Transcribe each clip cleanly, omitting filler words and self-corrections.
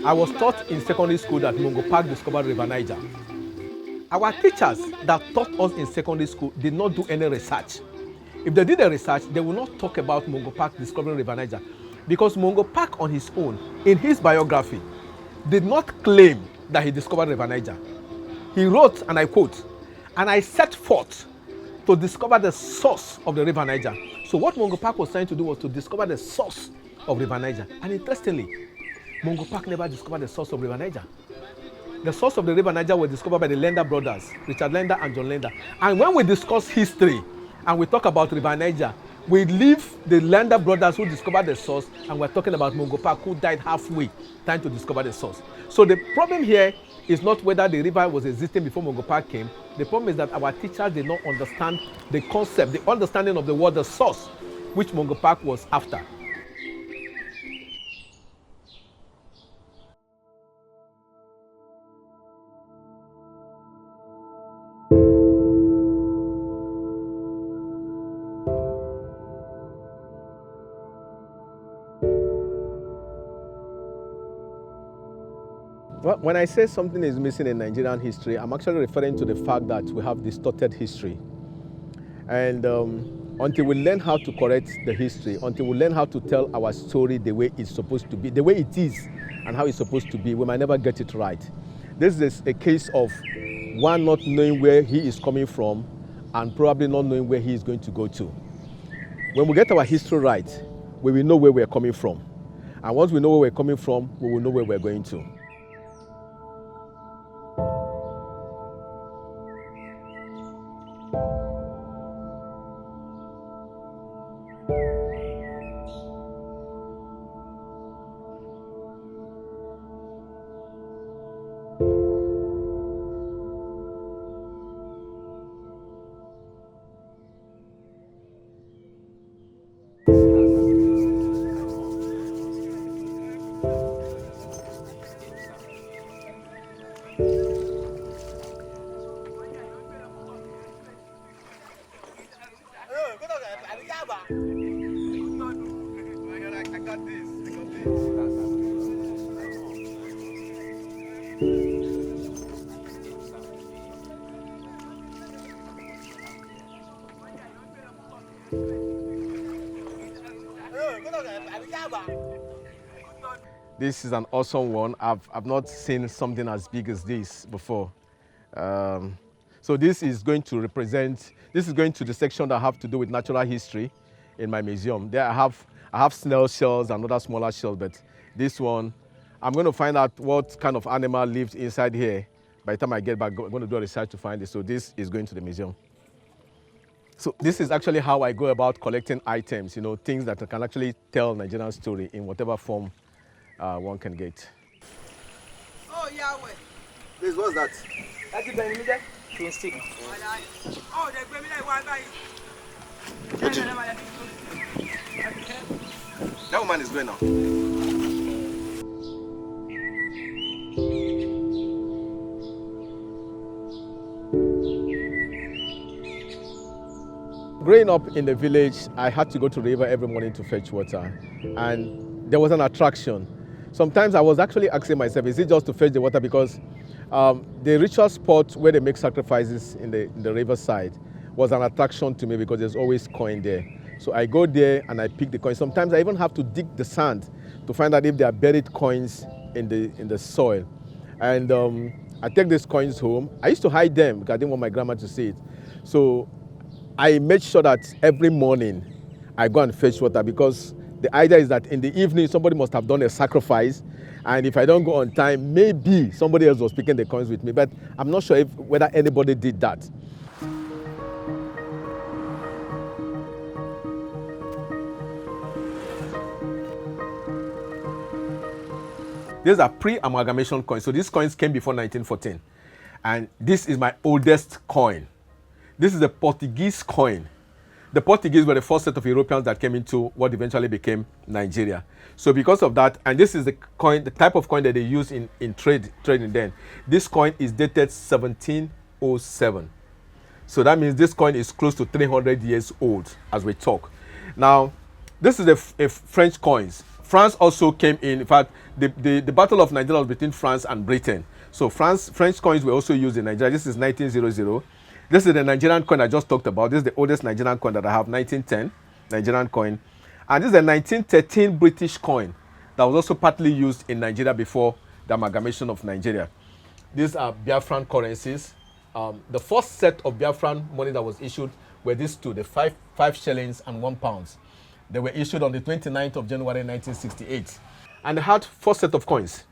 I was taught in secondary school that Mungo Park discovered River Niger. Our teachers that taught us in secondary school did not do any research. If they did a research, they will not talk about Mungo Park discovering River Niger, because Mungo Park on his own, in his biography, did not claim that he discovered River Niger. He wrote, and I quote, "And I set forth to discover the source of the River Niger." So what Mungo Park was trying to do was to discover the source of River Niger. And interestingly, Mungo Park never discovered the source of River Niger. The source of the River Niger was discovered by the Lender brothers, Richard Lender and John Lender. And when we discuss history and we talk about River Niger, we leave the Lender brothers who discovered the source, and we're talking about Mungo Park who died halfway trying to discover the source. So the problem here is not whether the river was existing before Mungo Park came. The problem is that our teachers did not understand the concept, the understanding of the word, the source, which Mungo Park was after. Well, when I say something is missing in Nigerian history, I'm actually referring to the fact that we have distorted history. And until we learn how to correct the history, until we learn how to tell our story the way it's supposed to be, the way it is and how it's supposed to be, we might never get it right. This is a case of one not knowing where he is coming from and probably not knowing where he is going to go to. When we get our history right, we will know where we're coming from. And once we know where we're coming from, we will know where we're going to. This is an awesome one. I've not seen something as big as this before. So this is going to the section that have to do with natural history in my museum. There I have snail shells and other smaller shells, but this one, I'm going to find out what kind of animal lived inside here. By the time I get back, I'm going to do a research to find it. So this is going to the museum. So this is actually how I go about collecting items, things that can actually tell Nigerian story in whatever form one can get. Oh, Yahweh. Please, what's that? That's the benefit. Twin stick. Oh, the benefit. Why? That woman is going now. Growing up in the village, I had to go to the river every morning to fetch water, and there was an attraction. Sometimes I was actually asking myself, is it just to fetch the water? Because the ritual spot where they make sacrifices in the riverside was an attraction to me because there's always coin there. So I go there and I pick the coins. Sometimes I even have to dig the sand to find out if there are buried coins in the soil. And I take these coins home. I used to hide them because I didn't want my grandma to see it. So I made sure that every morning I go and fetch water, because the idea is that in the evening somebody must have done a sacrifice, and if I don't go on time, maybe somebody else was picking the coins with me, but I'm not sure whether anybody did that. These are pre-amalgamation coins. So these coins came before 1914. And this is my oldest coin. This is a Portuguese coin. the Portuguese were the first set of Europeans that came into what eventually became Nigeria. So because of that, and this is the coin, the type of coin that they use in trading then. This coin is dated 1707. So that means this coin is close to 300 years old as we talk. Now, this is a French coins. France also came in fact, the Battle of Nigeria was between France and Britain. So French coins were also used in Nigeria. This is 1900. This is the Nigerian coin I just talked about. This is the oldest Nigerian coin that I have, 1910 Nigerian coin. And this is a 1913 British coin that was also partly used in Nigeria before the amalgamation of Nigeria. These are Biafran currencies. The first set of Biafran money that was issued were these two, the five shillings and £1. They were issued on the 29th of January 1968. And they had four set of coins.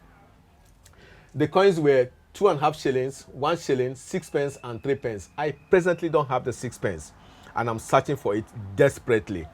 The coins were 2.5 shillings, 1 shilling, 6 pence, and 3 pence. I presently don't have the 6 pence, and I'm searching for it desperately.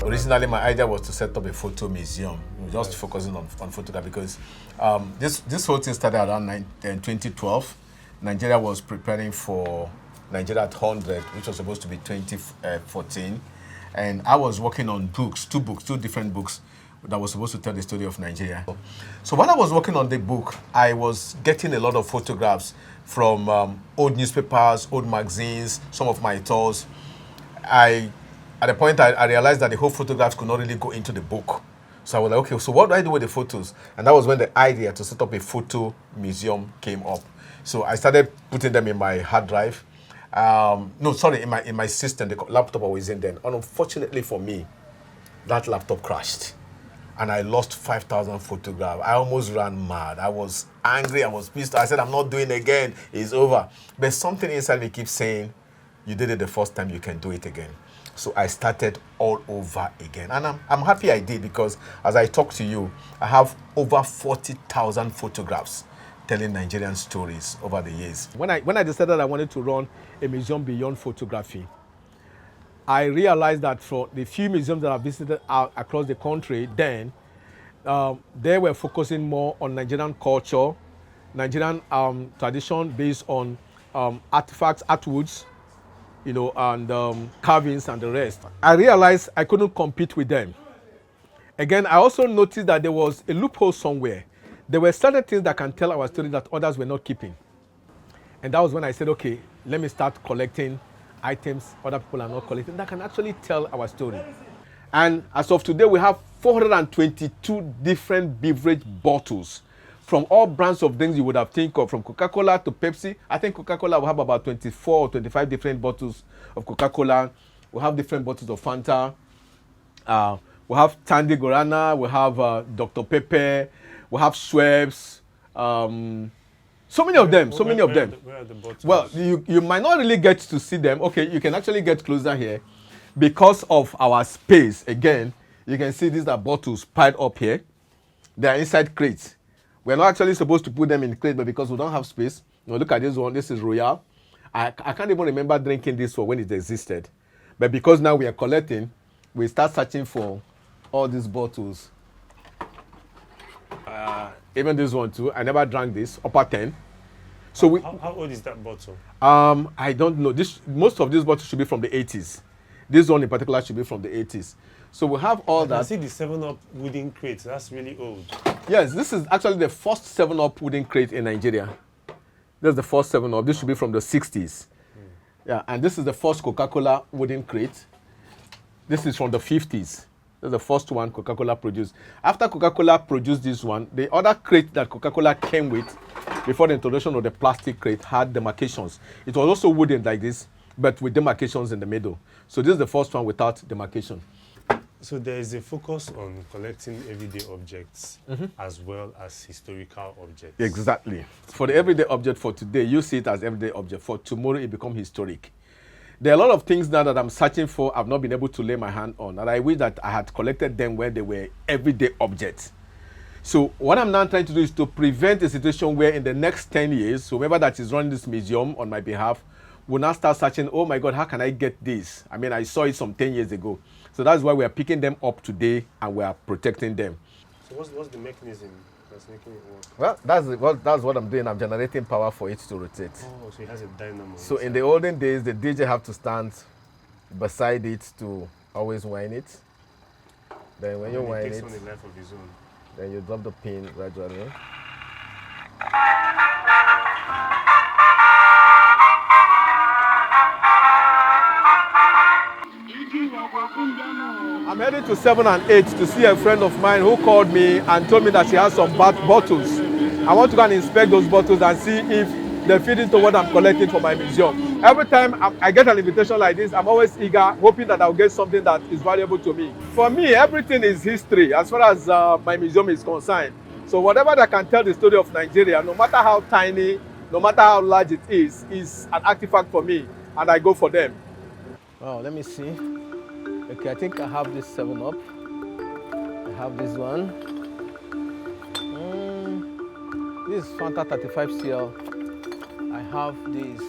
Originally, my idea was to set up a photo museum, just focusing on photography, because this whole thing started around 2012. Nigeria was preparing for Nigeria at 100, which was supposed to be 2014. And I was working on two different books that was supposed to tell the story of Nigeria. So while I was working on the book, I was getting a lot of photographs from old newspapers, old magazines, some of my tours. At the point, I realized that the whole photographs could not really go into the book. So I was like, okay, so what do I do with the photos? And that was when the idea to set up a photo museum came up. So I started putting them in my hard drive. In my system, the laptop I was in then. And unfortunately for me, that laptop crashed. And I lost 5,000 photographs. I almost ran mad. I was angry, I was pissed. I said, I'm not doing it again, it's over. But something inside me keeps saying, you did it the first time, you can do it again. So I started all over again. And I'm happy I did, because as I talk to you, I have over 40,000 photographs telling Nigerian stories over the years. When I decided I wanted to run a museum beyond photography, I realized that for the few museums that I visited out across the country then, they were focusing more on Nigerian culture, Nigerian tradition based on artifacts, artwoods, and carvings and the rest. I realized I couldn't compete with them. Again, I also noticed that there was a loophole somewhere. There were certain things that can tell our story that others were not keeping. And that was when I said, okay, let me start collecting items other people are not collecting that can actually tell our story. And as of today, we have 422 different beverage bottles from all brands of things you would have think of, from Coca-Cola to Pepsi. I think Coca-Cola will have about 24 or 25 different bottles of Coca-Cola. We'll have different bottles of Fanta. We have Tandy Guarana. We have Dr. Pepper. We have Schweppes. So many of them. Where are the bottles? Well, you might not really get to see them. Okay, you can actually get closer here. Because of our space, again, you can see these are bottles piled up here. They are inside crates. We're not actually supposed to put them in crates, but because we don't have space, look at this one. This is Royal. I can't even remember drinking this for when it existed. But because now we are collecting, we start searching for all these bottles. Even this one too. I never drank this. Upper 10. So how old is that bottle? I don't know. Most of these bottles should be from the 80s. This one in particular should be from the 80s. So we have all that. I see the 7-Up wooden crates. That's really old. Yes, this is actually the first 7-Up wooden crate in Nigeria. That's the first 7-Up. This should be from the 60s. Yeah, and this is the first Coca-Cola wooden crate. This is from the 50s. That's the first one Coca-Cola produced. After Coca-Cola produced this one, the other crate that Coca-Cola came with before the introduction of the plastic crate had demarcations. It was also wooden like this, but with demarcations in the middle. So this is the first one without demarcation. So there is a focus on collecting everyday objects as well as historical objects. Exactly. For the everyday object for today, you see it as everyday object. For tomorrow, it becomes historic. There are a lot of things now that I'm searching for, I've not been able to lay my hand on, and I wish that I had collected them where they were everyday objects. So what I'm now trying to do is to prevent a situation where in the next 10 years, whoever that is running this museum on my behalf will now start searching, oh my God, how can I get this? I mean, I saw it some 10 years ago. So that's why we are picking them up today and we are protecting them. So what's the mechanism that's making it work? Well, that's what I'm doing. I'm generating power for it to rotate. Oh, so it has a dynamo. So in the olden days, the DJ have to stand beside it to always wind it. Then when you wind it, on a life of his own. Then you drop the pin gradually. I'm heading to 7 and 8 to see a friend of mine who called me and told me that she has some bottles. I want to go and inspect those bottles and see if they fit into what I'm collecting for my museum. Every time I get an invitation like this, I'm always eager, hoping that I'll get something that is valuable to me. For me, everything is history as far as my museum is concerned. So whatever that can tell the story of Nigeria, no matter how tiny, no matter how large it is an artifact for me, and I go for them. Wow, let me see. Okay, I think I have this 7-Up. I have this one. This is Fanta 35CL. I have this.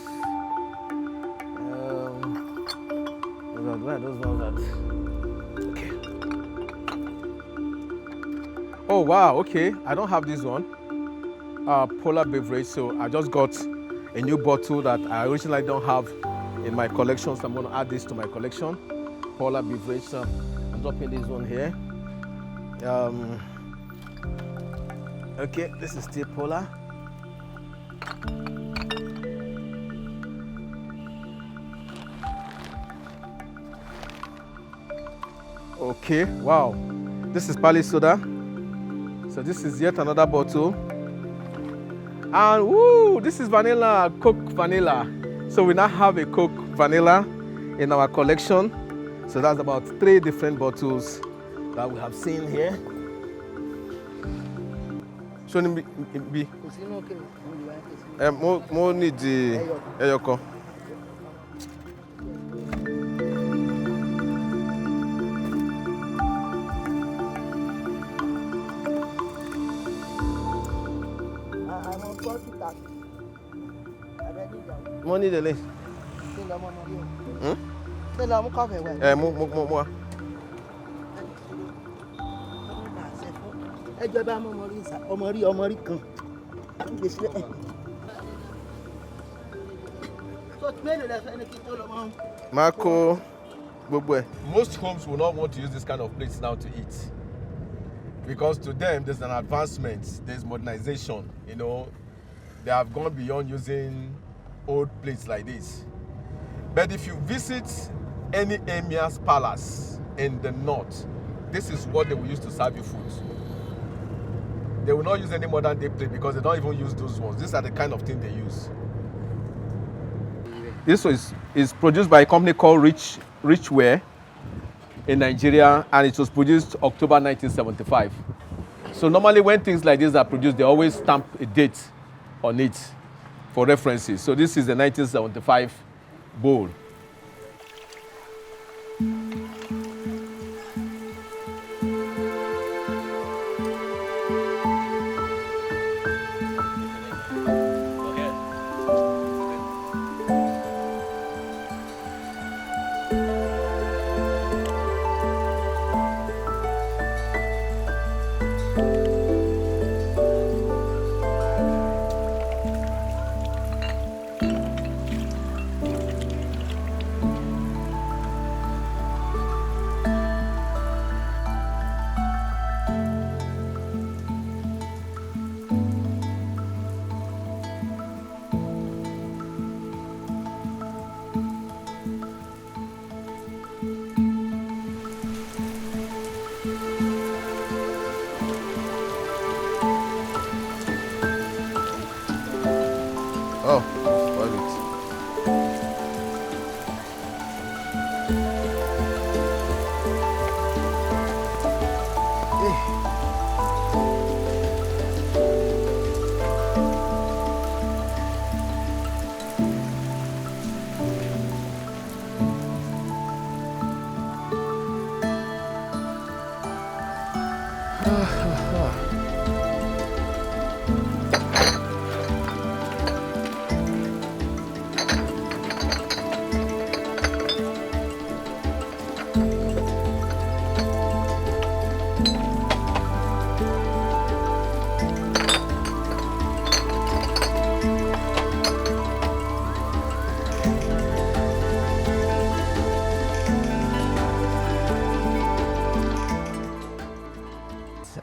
Where are those ones at? Okay. Oh wow, okay. I don't have this one. Polar beverage. So I just got a new bottle that I originally don't have in my collection. So I'm going to add this to my collection. Polar beverage. So I'm dropping this one here. Okay, this is still Polar. Okay, wow. This is Pali Soda. So this is yet another bottle. And woo, this is vanilla, Coke vanilla. So we now have a Coke vanilla in our collection. So that's about 3 different bottles that we have seen here. So be more need the Eyoko. Money the list. Marco, most homes will not want to use this kind of plates now to eat, because to them there's an advancement, there's modernization. You know, they have gone beyond using old plates like this. But if you visit any emir's palace in the north, this is what they will use to serve you food. They will not use any modern day plate because they don't even use those ones. These are the kind of thing they use. This is produced by a company called Richware in Nigeria, and it was produced October 1975. So normally when things like this are produced, they always stamp a date on it for references. So this is the 1975 bowl.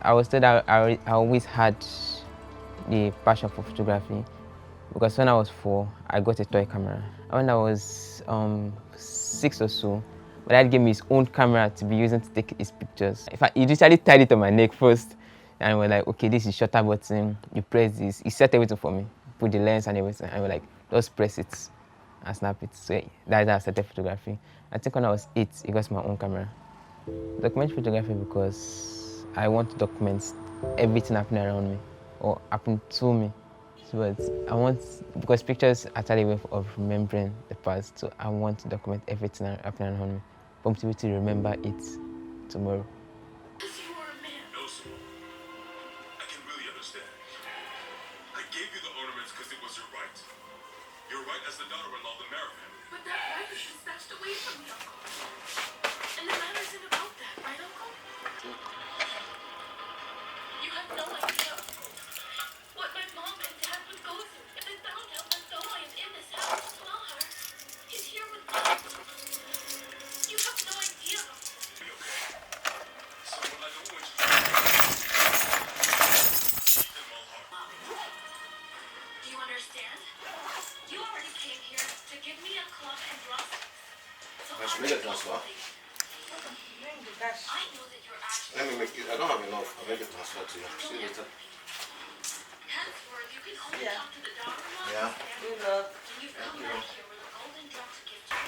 I was told I always had the passion for photography because when I was 4, I got a toy camera. When I was 6 or so, my dad gave me his own camera to be using to take his pictures. In fact, he literally tied it on my neck first, and we're like, okay, this is shutter button, you press this. He set everything for me, put the lens and everything, and we're like, just press it and snap it. So that's how I started photography. I think when I was 8, he got my own camera. Document photography because I want to document everything happening around me or happening to me. But I want, because pictures are actually a way of remembering the past, so I want to document everything happening around me for me to be able to remember it tomorrow. No, sir. I can really understand. I gave you the ornaments because it was your right. Your right as the daughter-in-law of the Mara family. But that right was snatched away from me, Uncle. And the matter isn't about that, right, Uncle? You have no idea what my mom and dad would go through if they found out that though I am in this house, Mahar is here with me. You have no idea. Be okay. Someone I don't want you to keep them all hard. Do you understand? You already came here to give me a club and drawsticks. So I should I make a transfer. know that you're actually Let me make it. I don't have enough. I'll make a transfer to you. See you later. henceforth you can only talk to the daughter-in-law. Yeah. Good luck. And you've come back here with a golden drum to give to you.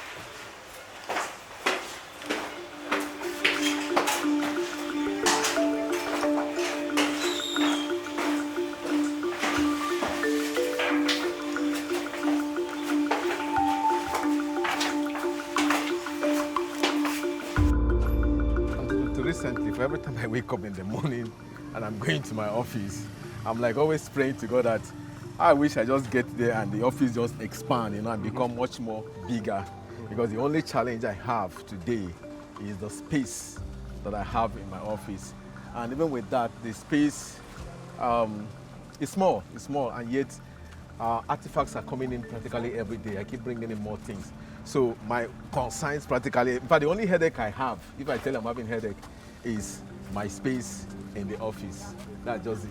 Recently, for every time I wake up in the morning and I'm going to my office, I'm like always praying to God that I wish I just get there and the office just expand, and become much more bigger. Because the only challenge I have today is the space that I have in my office. And even with that, the space is small, and yet artifacts are coming in practically every day. I keep bringing in more things. So my concerns practically, in fact, the only headache I have, if I tell you I'm having headache, is my space in the office. That's just it.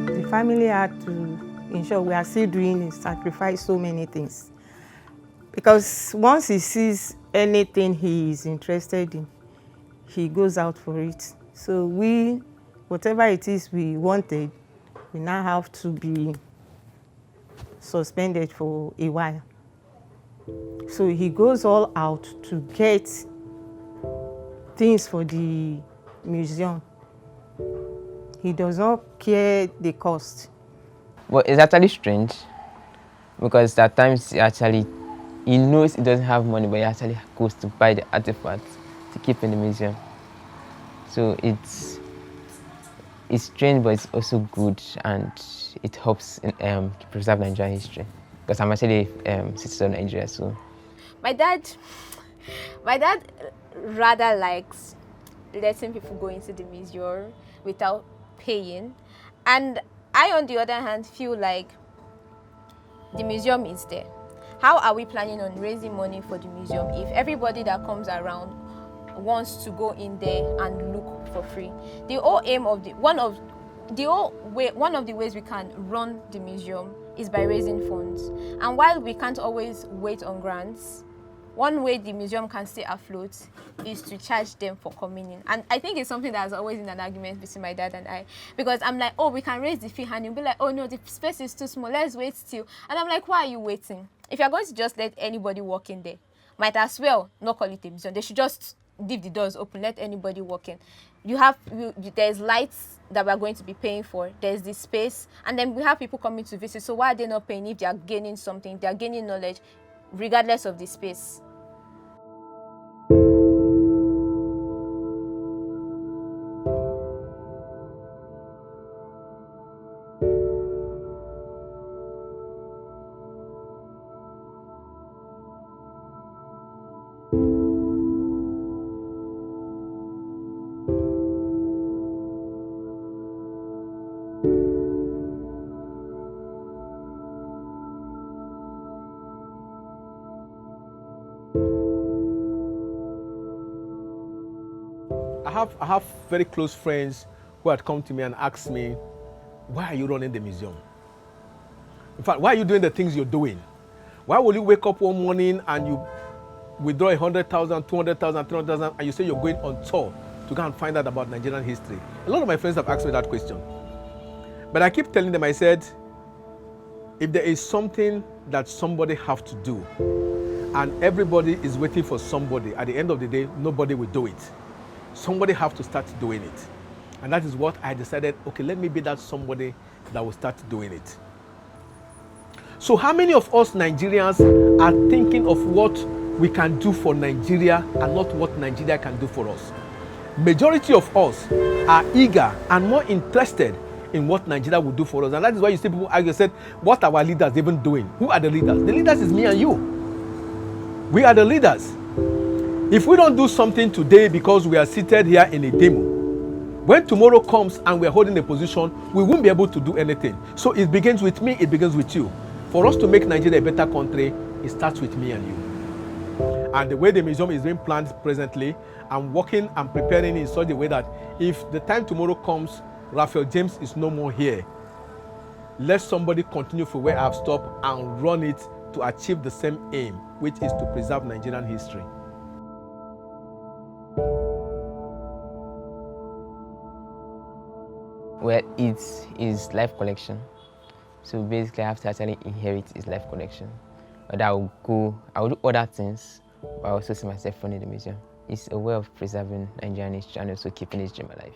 The family had to ensure we are still doing is sacrifice so many things. Because once he sees anything he is interested in, he goes out for it. So whatever it is we wanted, we now have to be suspended for a while. So he goes all out to get things for the museum. He does not care the cost. Well, it's actually strange because at times he knows he doesn't have money, but he actually goes to buy the artifacts to keep in the museum. So it's strange, but it's also good, and it helps in, preserve Nigerian history. Because I'm actually a citizen of Nigeria, so. My dad rather likes letting people go into the museum without paying, and I, on the other hand, feel like the museum is there. How are we planning on raising money for the museum if everybody that comes around wants to go in there and look for free? The whole aim of one of the ways we can run the museum is by raising funds. And while we can't always wait on grants, one way the museum can stay afloat is to charge them for coming in. And I think it's something that's always in an argument between my dad and I. Because I'm like, oh, we can raise the fee, and you'll be like, oh no, the space is too small, let's wait still. And I'm like, why are you waiting? If you're going to just let anybody walk in there, might as well not call it a museum. They should just leave the doors open, let anybody walk in. There's lights that we're going to be paying for, there's the space, and then we have people coming to visit. So why are they not paying if they are gaining something, they are gaining knowledge, regardless of the space? have very close friends who had come to me and asked me, why are you running the museum? In fact, why are you doing the things you're doing? Why will you wake up one morning and you withdraw 100,000, 200,000, 300,000, and you say you're going on tour to go and find out about Nigerian history? A lot of my friends have asked me that question. But I keep telling them, I said, if there is something that somebody have to do, and everybody is waiting for somebody, at the end of the day, nobody will do it. Somebody have to start doing it. And that is what I decided, okay, let me be that somebody that will start doing it. So how many of us Nigerians are thinking of what we can do for Nigeria and not what Nigeria can do for us? Majority of us are eager and more interested in what Nigeria will do for us. And that is why you see people argue, said, what are our leaders even doing? Who are the leaders? The leaders is me and you. We are the leaders. If we don't do something today because we are seated here in a demo, when tomorrow comes and we are holding a position, we won't be able to do anything. So it begins with me, it begins with you. For us to make Nigeria a better country, it starts with me and you. And the way the museum is being planned presently, I'm working and preparing in such a way that if the time tomorrow comes, Raphael James is no more here, let somebody continue from where I've stopped and run it to achieve the same aim, which is to preserve Nigerian history. Well, it's his life collection. So basically I have to actually inherit his life collection. But I will do other things, but I also see myself running the museum. It's a way of preserving Nigerian history and also keeping his dream alive.